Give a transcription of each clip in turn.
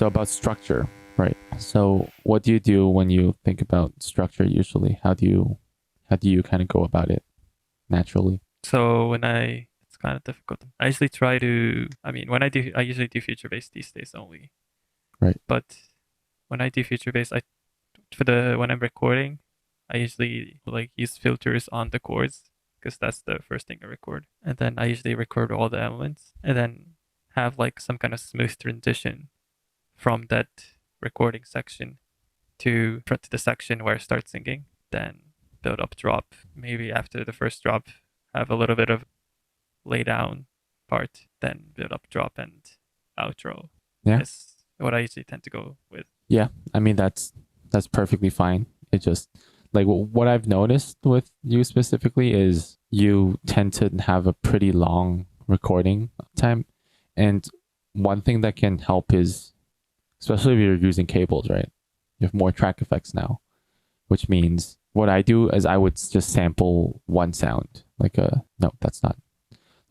So about structure, right? So what do you do when you think about structure usually? How do you kind of go about it naturally? So it's kind of difficult. I usually try to, I mean, I usually do future based these days only. Right. But when I do future based, when I'm recording, I usually like use filters on the chords because that's the first thing I record. And then I usually record all the elements and then have like some kind of smooth transition from that recording section to the section where I start singing. Then build up drop. Maybe after the first drop, have a little bit of lay down part, then build up drop and outro Yeah. is what I usually tend to go with. Yeah. I mean that's perfectly fine. It just like what I've noticed with you specifically is you tend to have a pretty long recording time. And one thing that can help is, especially if you're using cables, right? You have more track effects now, which means what I do is I would just sample one sound, like a, no, that's not,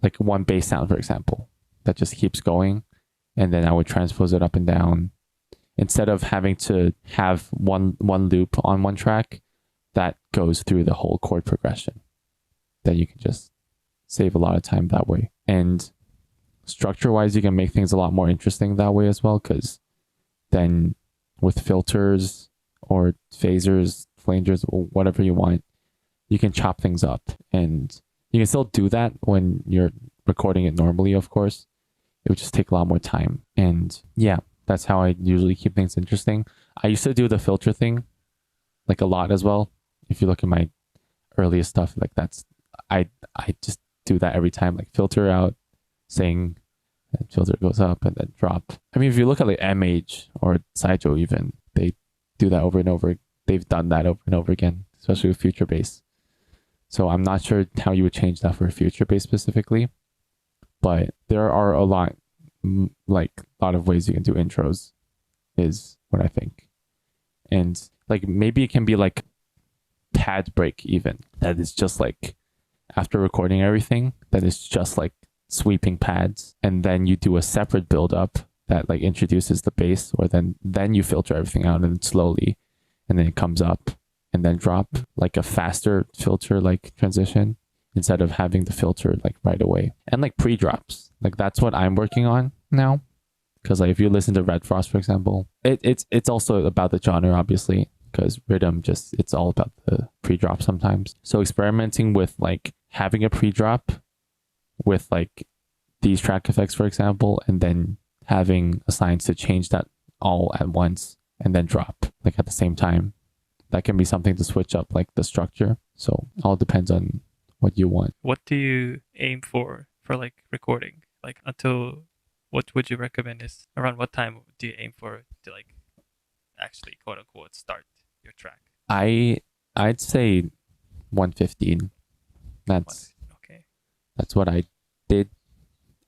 like one bass sound, for example, that just keeps going. And then I would transpose it up and down instead of having to have one loop on one track that goes through the whole chord progression. Then you can just save a lot of time that way. And structure wise, you can make things a lot more interesting that way as well, because then with filters or phasers, flangers, or whatever you want, you can chop things up. And you can still do that when you're recording it normally, of course. It would just take a lot more time. And yeah, that's how I usually keep things interesting. I used to do the filter thing like a lot as well. If you look at my earliest stuff, like that's I just do that every time, like filter out, sing, and filter goes up and then drop. I mean, if you look at like MH or Sideshow even, they do that over and over. They've done that over and over again, especially with future bass. So I'm not sure how you would change that for future bass specifically, but there are a lot, like a lot of ways you can do intros is what I think. And like maybe it can be like pad break even, that is just like after recording everything, that is just like sweeping pads, and then you do a separate build up that like introduces the bass, or then you filter everything out and slowly, and then it comes up and then drop, like a faster filter like transition instead of having the filter like right away. And like pre-drops, like that's what I'm working on now, because like if you listen to Red Frost, for example, it's also about the genre, obviously, because rhythm just, it's all about the pre-drop sometimes. So experimenting with like having a pre-drop with like these track effects, for example, and then having assigns to change that all at once and then drop like at the same time. That can be something to switch up like the structure. So all depends on what you want. What do you aim for like recording? Like until what would you recommend is around what time do you aim for to like actually quote unquote start your track? I'd say 115. That's Okay. that's what I did.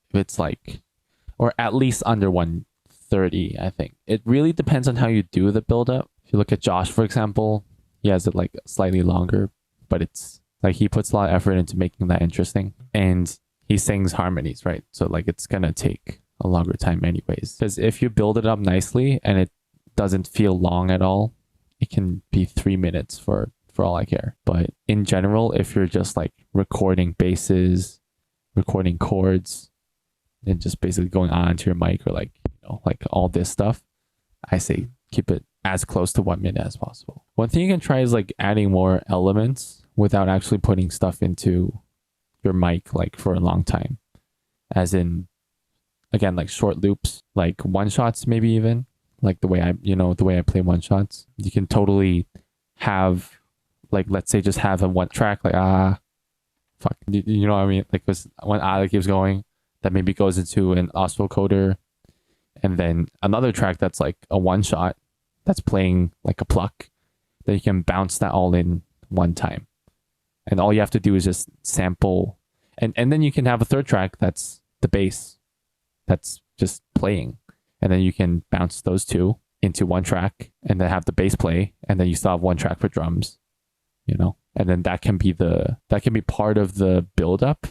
If it's like, or at least under 130, I think. It really depends on how you do the build up. If you look at Josh, for example, he has it like slightly longer, but it's like he puts a lot of effort into making that interesting. And he sings harmonies, right? So like it's gonna take a longer time anyways. Because if you build it up nicely and it doesn't feel long at all, it can be 3 minutes for all I care. But in general, if you're just like recording basses, recording chords, and just basically going on to your mic, or like, you know, like all this stuff, I say keep it as close to 1 minute as possible. One thing you can try is like adding more elements without actually putting stuff into your mic like for a long time. As in, again, like short loops, like one shots, maybe even like the way I play one shots. You can totally have, like, let's say just have a one track, like, fuck, you know what I mean? Like this one that keeps going, that maybe goes into an oscillator, and then another track that's like a one shot that's playing like a pluck, that you can bounce that all in one time. And all you have to do is just sample, and then you can have a third track that's the bass that's just playing, and then you can bounce those two into one track and then have the bass play, and then you still have one track for drums, you know. And then that can be part of the build up,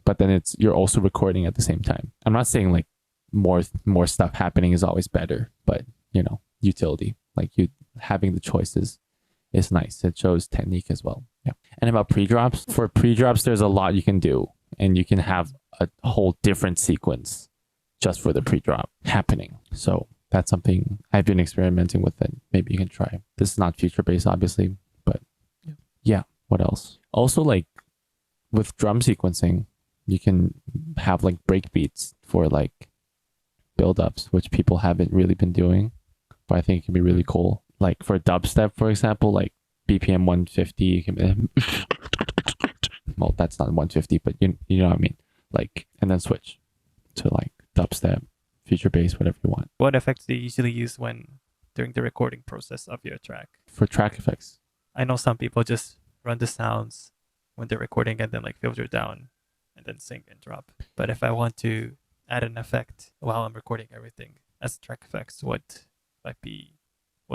but then you're also recording at the same time. I'm not saying like more stuff happening is always better. But utility, like you having the choices is nice. It shows technique as well. Yeah. And about pre-drops, for pre-drops, there's a lot you can do, and you can have a whole different sequence just for the pre-drop happening. So that's something I've been experimenting with, and maybe you can try. This is not future based, obviously, but yeah. What else? Also, like with drum sequencing, you can have like breakbeats for like buildups, which people haven't really been doing, but I think it can be really cool. Like for dubstep, for example, like BPM 150, can be, well, that's not 150, but you know what I mean? Like, and then switch to like dubstep, future bass, whatever you want. What effects do you usually use during the recording process of your track? For track effects, I know some people just run the sounds when they're recording and then like filter down and then sync and drop. But if I want to add an effect while I'm recording everything as track effects, what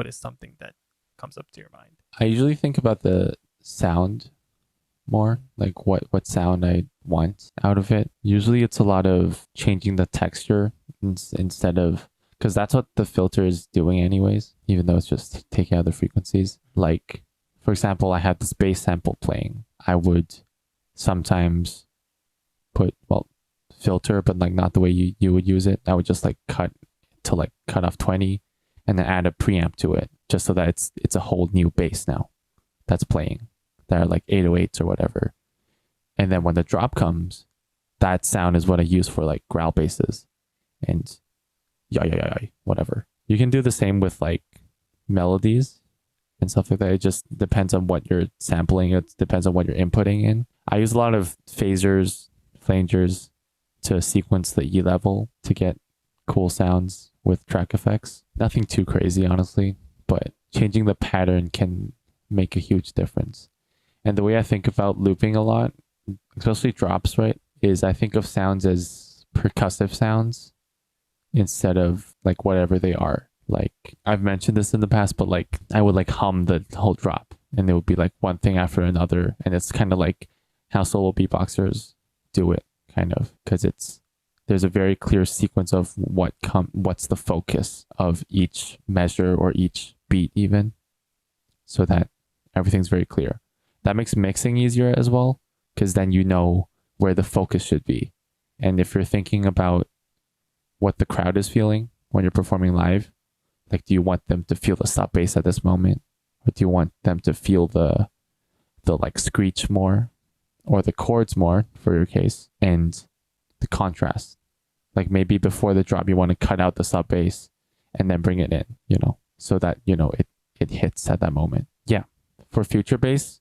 is something that comes up to your mind? I usually think about the sound more, like what sound I want out of it. Usually it's a lot of changing the texture instead of, because that's what the filter is doing anyways, even though it's just taking out the frequencies. Like, for example, I had this bass sample playing. I would sometimes put, filter, but like not the way you would use it. I would just like cut off 20 and then add a preamp to it, just so that it's a whole new bass now that's playing. That are like 808s or whatever. And then when the drop comes, that sound is what I use for like growl basses and whatever. You can do the same with like melodies and stuff like that. It just depends on what you're sampling. It depends on what you're inputting in. I use a lot of phasers, flangers to sequence the E level to get cool sounds with track effects. Nothing too crazy, honestly, but changing the pattern can make a huge difference. And the way I think about looping a lot, especially drops, right, is I think of sounds as percussive sounds instead of like whatever they are. Like I've mentioned this in the past, but like I would like hum the whole drop and it would be like one thing after another. And it's kind of like how solo beatboxers do it, kind of, because there's a very clear sequence of what's the focus of each measure or each beat even, so that everything's very clear. That makes mixing easier as well, because then you know where the focus should be. And if you're thinking about what the crowd is feeling when you're performing live, like, do you want them to feel the sub bass at this moment? Or do you want them to feel the like screech more, or the chords more for your case, and the contrast? Like maybe before the drop, you want to cut out the sub bass and then bring it in, so that, it hits at that moment. Yeah. For future bass,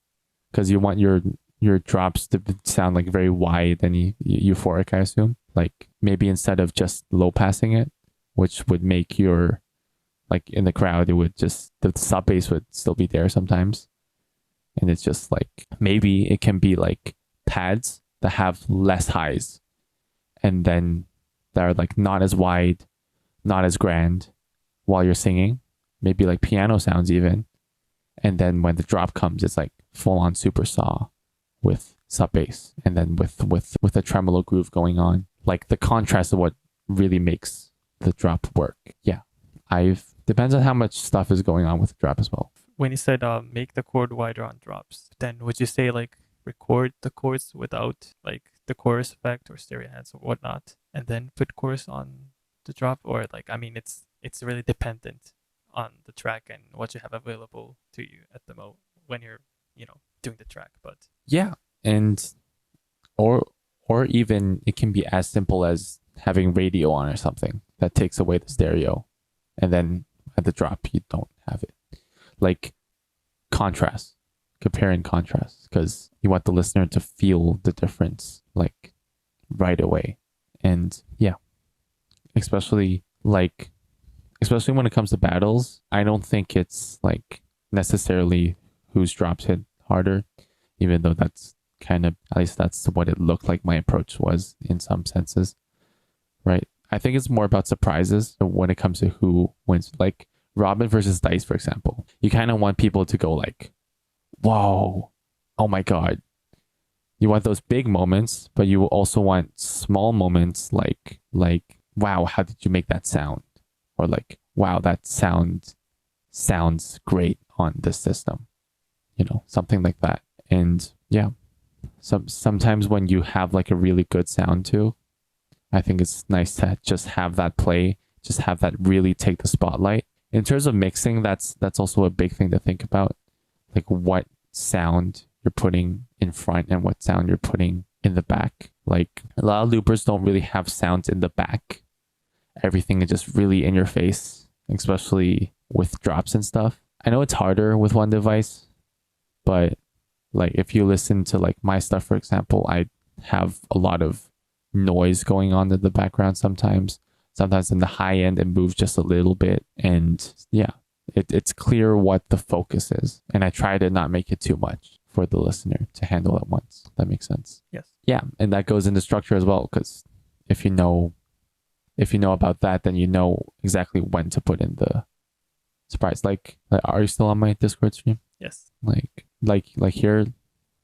because you want your drops to sound like very wide and euphoric, I assume. Like maybe instead of just low passing it, which would make your, like in the crowd, it would just, the sub bass would still be there sometimes. And it's just like, maybe it can be like pads that have less highs and then that are like not as wide, not as grand while you're singing, maybe like piano sounds even. And then when the drop comes, it's like full on super saw with sub bass, and then with a tremolo groove going on. Like the contrast of what really makes the drop work. Yeah. Depends on how much stuff is going on with the drop as well. When you said make the chord wider on drops, then would you say like record the chords without like the chorus effect or stereo enhance or whatnot, and then put chorus on the drop? Or like, I mean, it's really dependent on the track and what you have available to you at the moment when you're doing the track. But yeah, and or even it can be as simple as having radio on or something that takes away the stereo, and then at the drop you don't have it. Like contrast, comparing contrast, because you want the listener to feel the difference like right away. And yeah, especially when it comes to battles, I don't think it's like necessarily whose drops hit harder, even though that's kind of, at least that's what it looked like my approach was in some senses, right? I think it's more about surprises when it comes to who wins. Like Robin versus Dice, for example. You kind of want people to go like, whoa, oh my God. You want those big moments, but you also want small moments like wow, how did you make that sound? Or like, wow, that sounds great on this system. You know, something like that. And yeah, sometimes when you have like a really good sound too, I think it's nice to just have that play, just have that really take the spotlight. In terms of mixing, that's also a big thing to think about. Like what sound you're putting in front and what sound you're putting in the back. Like a lot of loopers don't really have sounds in the back. Everything is just really in your face, especially with drops and stuff. I know it's harder with one device, but like if you listen to like my stuff, for example, I have a lot of noise going on in the background sometimes. Sometimes in the high end, it moves just a little bit. And yeah, it's clear what the focus is. And I try to not make it too much for the listener to handle at once. That makes sense. Yes. Yeah. And that goes into structure as well. Because if you know about that, then you know exactly when to put in the surprise. Like are you still on my Discord stream? Yes. Like here,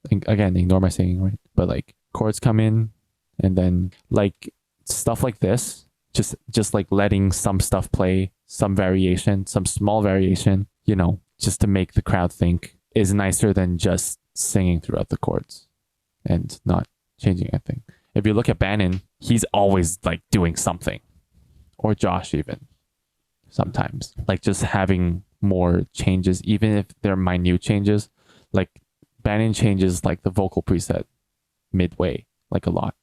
again, ignore my singing, right? But like chords come in, and then like stuff like this, just like letting some stuff play, some variation, some small variation, you know, just to make the crowd think, is nicer than just singing throughout the chords and not changing anything. If you look at Bannon, he's always like doing something, or Josh even sometimes, like just having more changes, even if they're minute changes. Like Bannon changes like the vocal preset midway, like a lot.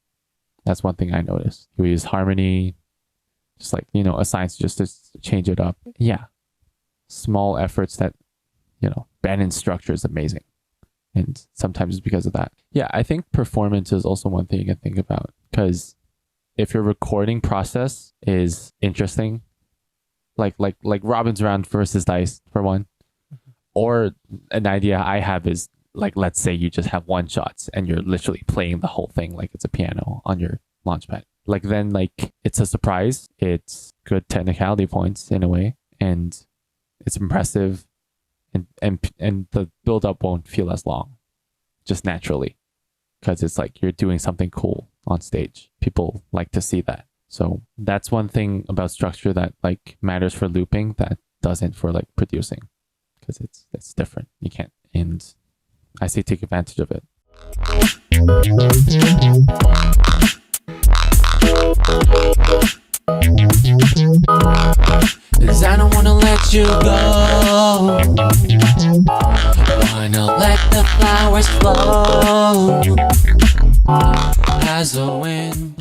That's one thing I noticed. He uses harmony, just like, you know, assigns just to change it up. Yeah. Small efforts that, you know, Bannon's structure is amazing. And sometimes it's because of that. Yeah, I think performance is also one thing you can think about. Because if your recording process is interesting, like Robin's round versus dice for one, or an idea I have is like, let's say you just have one shots and you're literally playing the whole thing like it's a piano on your launchpad. Like then like it's a surprise. It's good technicality points in a way, and it's impressive, and the build up won't feel as long, just naturally, because it's like you're doing something cool on stage. People like to see that. So that's one thing about structure that like matters for looping that doesn't for like producing, because it's different. You can't, and I say take advantage of it. 'Cause I don't wanna let you go. Wanna let the flowers flow as a wind.